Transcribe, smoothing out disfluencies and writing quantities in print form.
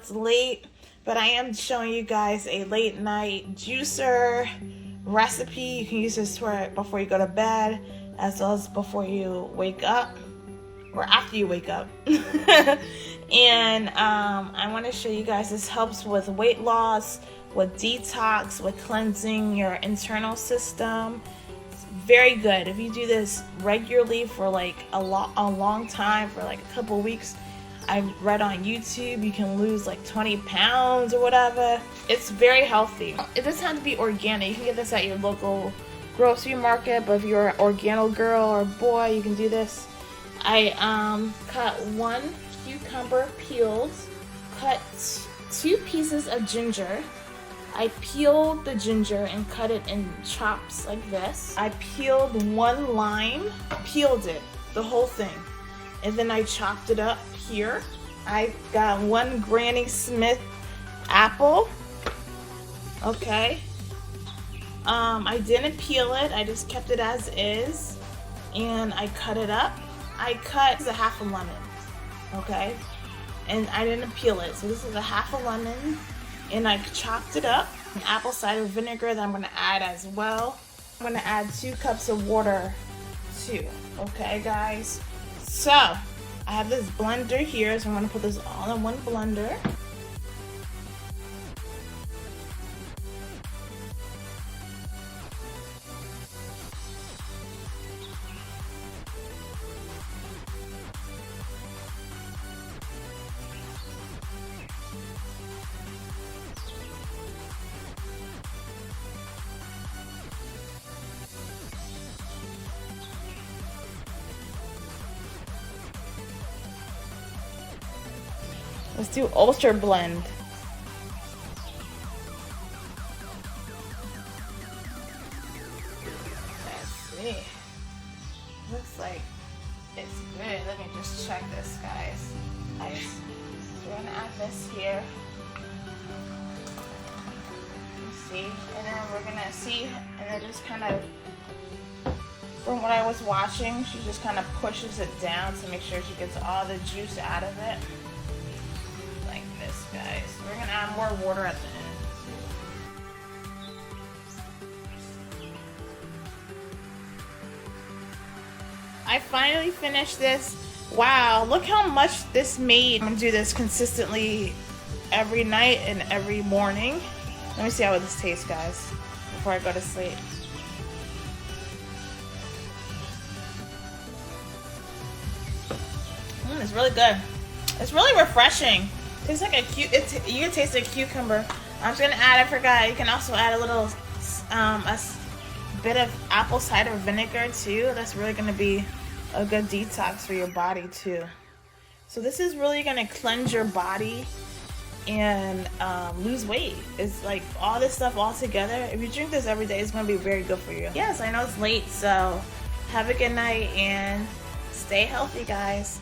it's late, but I am showing you guys a late night juicer recipe. You can use this before you go to bed, as well as before you wake up, or after you wake up. And I want to show you guys, this helps with weight loss, with detox, with cleansing your internal system. It's very good. If you do this regularly for like a long time, for like a couple weeks, I read on YouTube you can lose like 20 pounds or whatever. It's very healthy. It doesn't have to be organic. You can get this at your local grocery market, but if you're an organic girl or boy, you can do this. I cut 1 cucumber peeled, cut 2 pieces of ginger. I peeled the ginger and cut it in chops like this. I peeled 1 lime, peeled it, the whole thing, and then I chopped it up here. I got 1 Granny Smith apple. Okay. I didn't peel it, I just kept it as is, and I cut it up. I cut a half a lemon, okay, and I didn't peel it, so this is a half a lemon, and I chopped it up. An apple cider vinegar that I'm going to add as well. I'm going to add 2 cups of water too, okay guys. So I have this blender here, so I'm going to put this all in one blender. Let's do ultra blend. Let's see. Looks like it's good. Let me just check this, guys. So we're gonna add this here. Let's see, and then we're gonna see, and then just kind of, from what I was watching, she just kind of pushes it down to make sure she gets all the juice out of it. Guys, we're gonna add more water at the end. I finally finished this. Wow, look how much this made. I'm gonna do this consistently every night and every morning. Let me see how this tastes, guys, before I go to sleep. It's really good. It's really refreshing. Tastes like you can taste a cucumber. I'm just gonna add, I forgot, you can also add a little a bit of apple cider vinegar too. That's really gonna be a good detox for your body too. So this is really gonna cleanse your body and lose weight. It's like all this stuff all together. If you drink this every day, it's gonna be very good for you. Yes, I know it's late, so have a good night and stay healthy, guys.